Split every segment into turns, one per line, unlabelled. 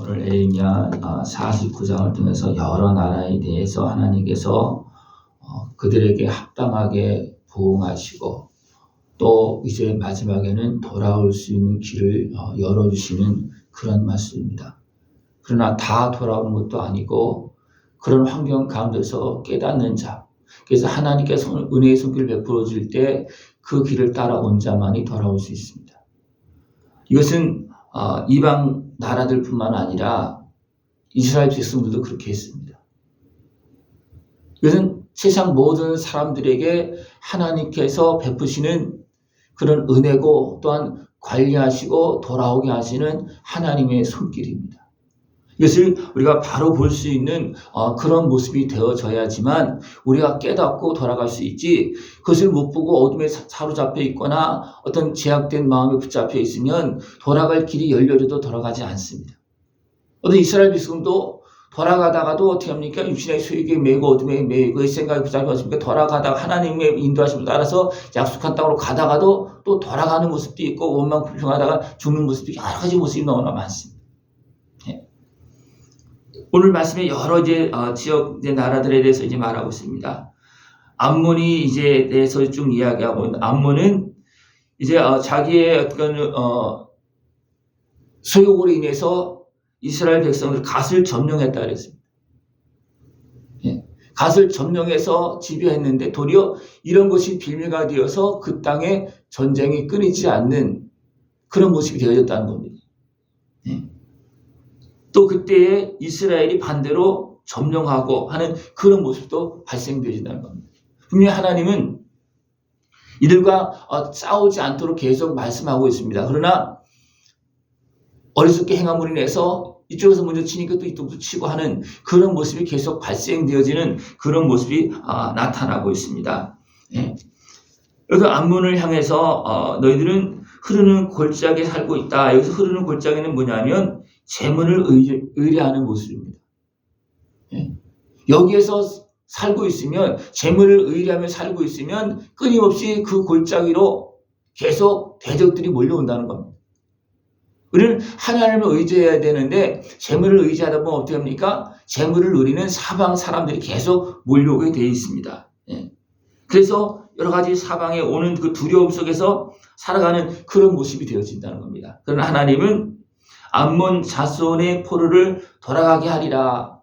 오늘 에레미야 49장을 통해서 여러 나라에 대해서 하나님께서 그들에게 합당하게 부응하시고 또 이제 마지막에는 돌아올 수 있는 길을 열어주시는 그런 말씀입니다. 그러나 다 돌아오는 것도 아니고 그런 환경 가운데서 깨닫는 자, 그래서 하나님께서 은혜의 손길을 베풀어 줄 때 그 길을 따라온 자만이 돌아올 수 있습니다. 이것은 이방 나라들뿐만 아니라 이스라엘 백성들도 그렇게 했습니다. 이것은 세상 모든 사람들에게 하나님께서 베푸시는 그런 은혜고 또한 관리하시고 돌아오게 하시는 하나님의 손길입니다. 이것을 우리가 바로 볼 수 있는 그런 모습이 되어져야지만 우리가 깨닫고 돌아갈 수 있지, 그것을 못 보고 어둠에 사로잡혀 있거나 어떤 제약된 마음에 붙잡혀 있으면 돌아갈 길이 열려져도 돌아가지 않습니다. 어떤 이스라엘 백성도 돌아가다가도 어떻게 합니까? 육신의 소유에 매이고 어둠에 매이고 생각에 붙잡혔습니까? 돌아가다가 하나님의 인도하심을 따라서 약속한 땅으로 가다가도 또 돌아가는 모습도 있고 원망 불평하다가 죽는 모습도 여러 가지 모습이 너무나 많습니다. 오늘 말씀에 여러 지역 나라들에 대해서 이제 말하고 있습니다. 암몬이 이제 대해서 좀 이야기하고 있는, 암몬은 이제 자기의 어떤 소욕으로 인해서 이스라엘 백성을 갓을 점령했다 그랬습니다. 갓을 점령해서 지배했는데 도리어 이런 것이 빌미가 되어서 그 땅에 전쟁이 끊이지 않는 그런 모습이 되어졌다는 겁니다. 또 그때에 이스라엘이 반대로 점령하고 하는 그런 모습도 발생되어진다는 겁니다. 분명히 하나님은 이들과 싸우지 않도록 계속 말씀하고 있습니다. 그러나 어리석게 행함으로 인해서 이쪽에서 먼저 치니까 또 이쪽도 치고 하는 그런 모습이 계속 발생되어지는 그런 모습이 나타나고 있습니다. 여기서 암몬을 향해서 너희들은 흐르는 골짜기에 살고 있다. 여기서 흐르는 골짜기는 뭐냐면 재물을 의뢰하는 모습입니다. 여기에서 살고 있으면, 재물을 의뢰하며 살고 있으면 끊임없이 그 골짜기로 계속 대적들이 몰려온다는 겁니다. 우리는 하나님을 의지해야 되는데 재물을 의지하다 보면 어떻게 합니까? 재물을 누리는 사방 사람들이 계속 몰려오게 되어 있습니다. 그래서 여러 가지 사방에 오는 그 두려움 속에서 살아가는 그런 모습이 되어진다는 겁니다. 그러나 하나님은 암몬 자손의 포로를 돌아가게 하리라.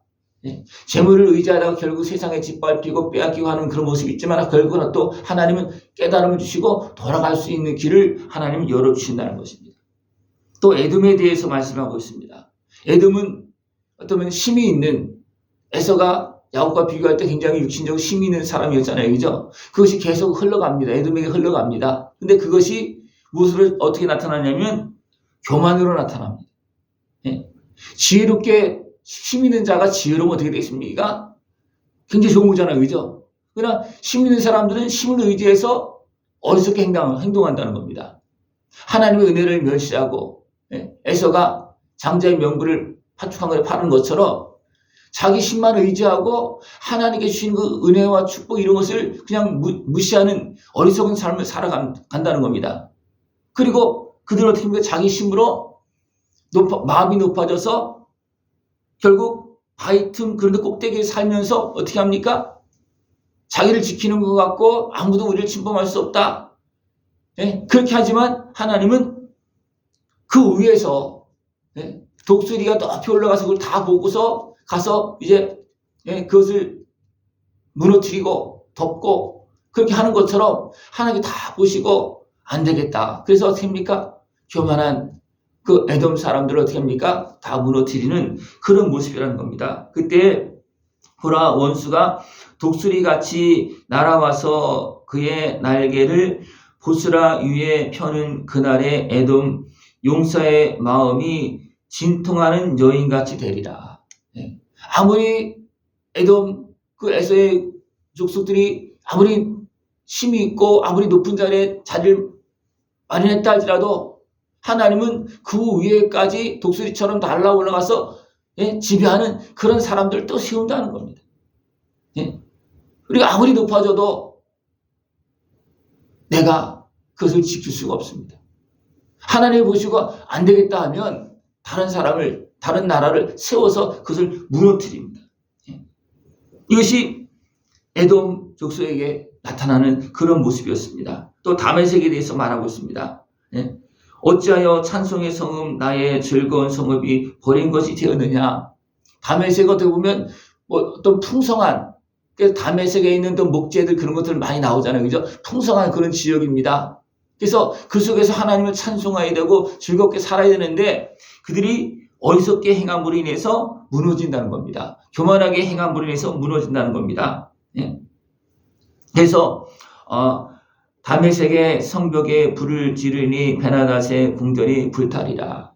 재물을 의지하다가 결국 세상에 짓밟히고 빼앗기고 하는 그런 모습이 있지만 결국은 또 하나님은 깨달음을 주시고 돌아갈 수 있는 길을 하나님은 열어주신다는 것입니다. 또 에돔에 대해서 말씀하고 있습니다. 에돔은 어쩌면 힘이 있는, 에서가 야곱과 비교할 때 굉장히 육신적으로 힘이 있는 사람이었잖아요. 그죠? 그것이 계속 흘러갑니다. 에돔에게 흘러갑니다. 근데 그것이 무엇으로 어떻게 나타나냐면 교만으로 나타납니다. 지혜롭게 힘 있는 자가 지혜로우면 어떻게 되겠습니까? 굉장히 좋은 거잖아요. 그죠? 그러나 힘 있는 사람들은 힘을 의지해서 어리석게 행동한다는 겁니다. 하나님의 은혜를 멸시하고, 에서가 장자의 명분을 파축한 것에 파는 것처럼 자기 힘만 의지하고 하나님께 주신 그 은혜와 축복 이런 것을 그냥 무시하는 어리석은 삶을 살아간다는 겁니다. 그리고 그들은 어떻게 합니까? 자기 힘으로 마음이 높아져서 결국 바위 틈 그런 데 꼭대기에 살면서 어떻게 합니까? 자기를 지키는 것 같고 아무도 우리를 침범할 수 없다. 그렇게 하지만 하나님은 그 위에서 독수리가 높이 올라가서 그걸 다 보고서 가서 이제 그것을 무너뜨리고 덮고 그렇게 하는 것처럼 하나님이 다 보시고 안 되겠다. 그래서 어떻게 합니까? 교만한 그 에돔 사람들을 어떻게 합니까? 다 무너뜨리는 그런 모습이라는 겁니다. 그때 보라, 원수가 독수리같이 날아와서 그의 날개를 보스라 위에 펴는 그날의 에돔 용사의 마음이 진통하는 여인같이 되리라. 아무리 에돔 그 에서의 족속들이 아무리 힘이 있고 아무리 높은 자리를 마련했다 할지라도 하나님은 그 위에까지 독수리처럼 날아 올라가서 지배하는 그런 사람들을 또 세운다는 겁니다. 우리가 아무리 높아져도 내가 그것을 지킬 수가 없습니다. 하나님이 보시고 안 되겠다 하면 다른 사람을 다른 나라를 세워서 그것을 무너뜨립니다. 이것이 에돔 족속에게 나타나는 그런 모습이었습니다. 또 다메섹에 대해서 말하고 있습니다. 어찌하여 찬송의 성읍 나의 즐거운 성읍이 버린 것이 되었느냐. 다메섹 어떻게 보면 어떤 풍성한 다메섹에 있는 또 목재들 그런 것들 많이 나오잖아요. 그죠? 풍성한 그런 지역입니다. 그래서 그 속에서 하나님을 찬송해야 되고 즐겁게 살아야 되는데 그들이 어리석게 행함으로 인해서 무너진다는 겁니다. 교만하게 행함으로 인해서 무너진다는 겁니다. 그래서 다메섹의 성벽에 불을 지르니 베나닷의 궁전이 불타리라.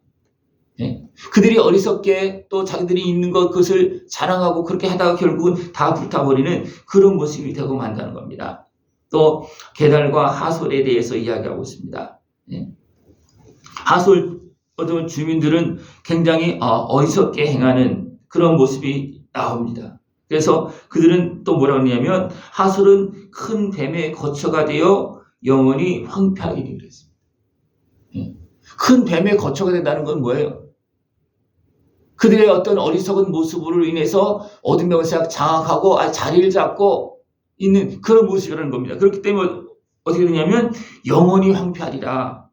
그들이 어리석게 또 자기들이 있는 그것을 자랑하고 그렇게 하다가 결국은 다 불타버리는 그런 모습이 되고 만다는 겁니다. 또 게달과 하솔에 대해서 이야기하고 있습니다. 하솔 어떤 주민들은 굉장히 어리석게 행하는 그런 모습이 나옵니다. 그래서 그들은 또 뭐라고 하냐면 하솔은 큰 뱀의 거처가 되어 영원히 황폐하리니 그랬습니다. 큰 뱀의 거처가 된다는 건 뭐예요? 그들의 어떤 어리석은 모습으로 인해서 어둠면서 장악하고 자리를 잡고 있는 그런 모습이라는 겁니다. 그렇기 때문에 어떻게 되냐면 영원히 황폐하리라.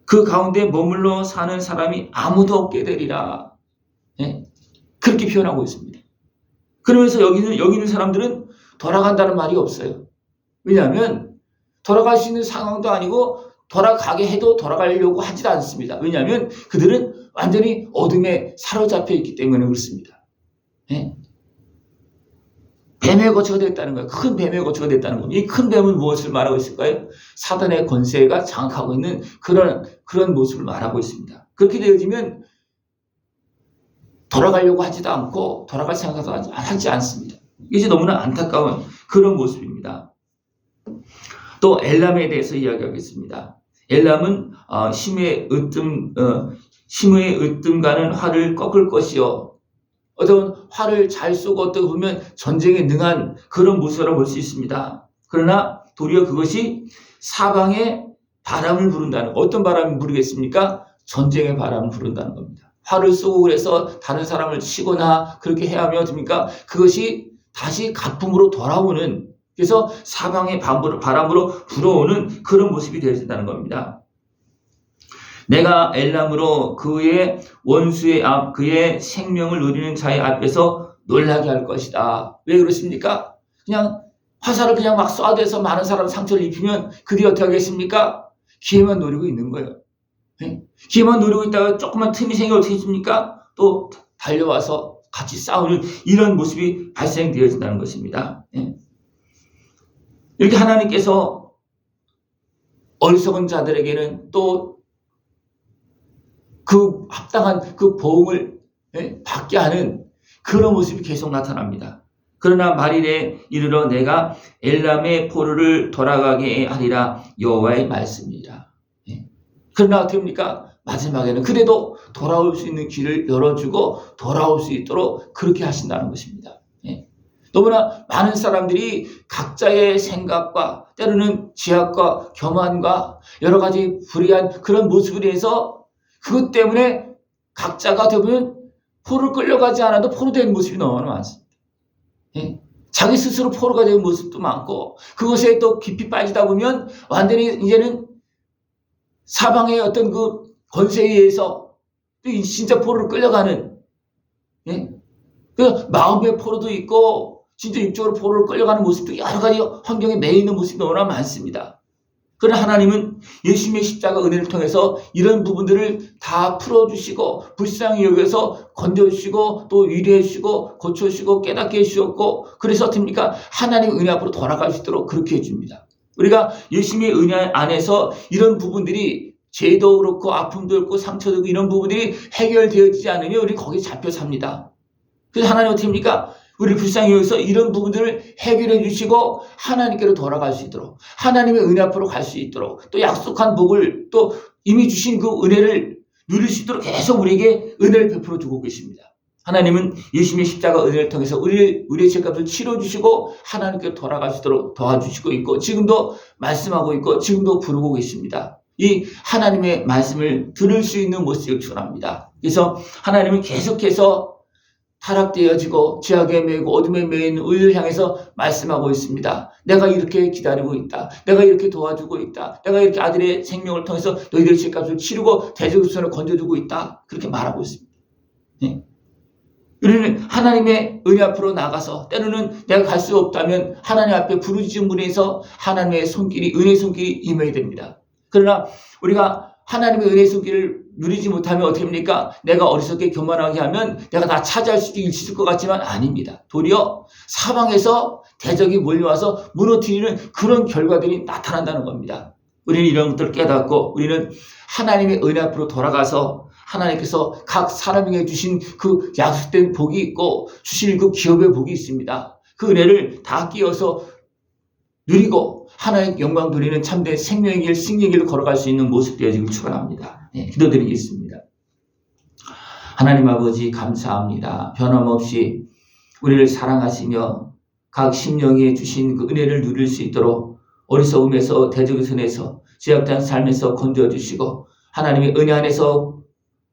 그 가운데 머물러 사는 사람이 아무도 없게 되리라. 그렇게 표현하고 있습니다. 그러면서 여기 있는 사람들은 돌아간다는 말이 없어요. 왜냐하면 돌아갈 수 있는 상황도 아니고 돌아가게 해도 돌아가려고 하지도 않습니다. 왜냐하면 그들은 완전히 어둠에 사로잡혀 있기 때문에 그렇습니다. 뱀의 거처가 됐다는 거예요. 큰 뱀의 거처가 됐다는 겁니다. 이 큰 뱀은 무엇을 말하고 있을까요? 사단의 권세가 장악하고 있는 그런 모습을 말하고 있습니다. 그렇게 되어지면 돌아가려고 하지도 않고 돌아갈 생각도 하지 않습니다. 이것이 너무나 안타까운 그런 모습입니다. 또 엘람에 대해서 이야기하겠습니다. 엘람은 심의 으뜸가는 활을 꺾을 것이요. 어떤 활을 잘 쏘고 어떻게 보면 전쟁에 능한 그런 모습이라고 볼 수 있습니다. 그러나 도리어 그것이 사방에 바람을 부른다는, 어떤 바람을 부르겠습니까? 전쟁의 바람을 부른다는 겁니다. 활을 쏘고 그래서 다른 사람을 치거나 그렇게 해야 하면 어떻습니까? 그것이 다시 가품으로 돌아오는, 그래서 사방의 바람으로 불어오는 그런 모습이 되어진다는 겁니다. 내가 엘람으로 그의 원수의 그의 생명을 누리는 자의 앞에서 놀라게 할 것이다. 왜 그렇습니까? 그냥 화살을 그냥 막 쏴대서 많은 사람 상처를 입히면 그들이 어떻게 하겠습니까? 기회만 노리고 있는 거예요. 기회만 노리고 있다가 조금만 틈이 생겨 어떻게 했습니까? 또 달려와서 같이 싸우는 이런 모습이 발생되어진다는 것입니다. 이렇게 하나님께서 어리석은 자들에게는 또 그 합당한 그 보응을 받게 하는 그런 모습이 계속 나타납니다. 그러나 말일에 이르러 내가 엘람의 포로를 돌아가게 하리라 여호와의 말씀이라. 그러나 어떻게 합니까? 마지막에는 그래도 돌아올 수 있는 길을 열어주고 돌아올 수 있도록 그렇게 하신다는 것입니다. 너무나 많은 사람들이 각자의 생각과 때로는 지약과 교만과 여러 가지 불의한 그런 모습을 해서 그것 때문에 각자가 되면 포로를 끌려가지 않아도 포로된 모습이 너무나 많습니다. 자기 스스로 포로가 된 모습도 많고 그것에 또 깊이 빠지다 보면 완전히 이제는 사방의 어떤 그 권세에 의해서 진짜 포로를 끌려가는 그 마음의 포로도 있고 진짜 육적으로 포로를 끌려가는 모습도 여러 가지 환경에 매여 있는 모습이 너무나 많습니다. 그러나 하나님은 예수님의 십자가 은혜를 통해서 이런 부분들을 다 풀어주시고 불쌍히 여겨서 건져주시고 또 위로해주시고 고쳐주시고 깨닫게 해주셨고 그래서 어떻습니까? 하나님의 은혜 앞으로 돌아갈 수 있도록 그렇게 해줍니다. 우리가 예수님의 은혜 안에서 이런 부분들이 죄도 그렇고 아픔도 그렇고 상처도 그렇고 이런 부분들이 해결되어지지 않으면 우리 거기에 잡혀 삽니다. 그래서 하나님 어떻게 합니까? 우리 불쌍히 여기서 이런 부분들을 해결해 주시고 하나님께로 돌아갈 수 있도록 하나님의 은혜 앞으로 갈 수 있도록 또 약속한 복을 또 이미 주신 그 은혜를 누릴 수 있도록 계속 우리에게 은혜를 베풀어 주고 계십니다. 하나님은 예수님의 십자가 은혜를 통해서 우리의 죄값을 치러주시고 하나님께로 돌아갈 수 있도록 도와주시고 있고 지금도 말씀하고 있고 지금도 부르고 계십니다. 이 하나님의 말씀을 들을 수 있는 모습을 축원합니다. 그래서 하나님은 계속해서 타락되어지고 죄악에 매이고 어둠에 매인 우리를 향해서 말씀하고 있습니다. 내가 이렇게 기다리고 있다. 내가 이렇게 도와주고 있다. 내가 이렇게 아들의 생명을 통해서 너희들의 죄값을 치르고 대적의 손을 건져주고 있다. 그렇게 말하고 있습니다. 네. 우리는 하나님의 은혜 앞으로 나가서 때로는 내가 갈 수 없다면 하나님 앞에 부르짖은 분에서 하나님의 손길이 은혜의 손길이 임해야 됩니다. 그러나 우리가 하나님의 은혜의 손길을 누리지 못하면 어떻게 됩니까? 내가 어리석게 교만하게 하면 내가 다 차지할 수 있을 것 같지만 아닙니다. 도리어 사방에서 대적이 몰려와서 무너뜨리는 그런 결과들이 나타난다는 겁니다. 우리는 이런 것들을 깨닫고 우리는 하나님의 은혜 앞으로 돌아가서 하나님께서 각 사람에게 주신 그 약속된 복이 있고 주신 그 기업의 복이 있습니다. 그 은혜를 다 끼어서 누리고 하나님의 영광 누리는 참된 생명의 길, 승리의 길을 걸어갈 수 있는 모습 되어지길 축원합니다. 네, 기도드리겠습니다. 하나님 아버지 감사합니다. 변함없이 우리를 사랑하시며 각 심령에 주신 그 은혜를 누릴 수 있도록 어리석음에서 대적의 손에서 죄악된 삶에서 건져주시고 하나님의 은혜 안에서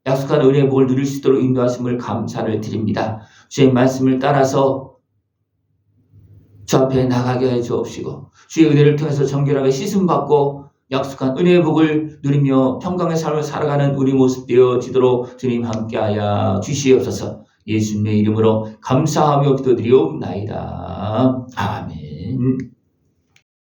약속한 은혜의 복을 누릴 수 있도록 인도하심을 감사를 드립니다. 주의 말씀을 따라서 주 앞에 나가게 해 주옵시고 주의 은혜를 통해서 정결하게 씻음받고 약속한 은혜의 복을 누리며 평강의 삶을 살아가는 우리 모습 되어지도록 주님 함께하여 주시옵소서. 예수님의 이름으로 감사하며 기도드리옵나이다. 아멘.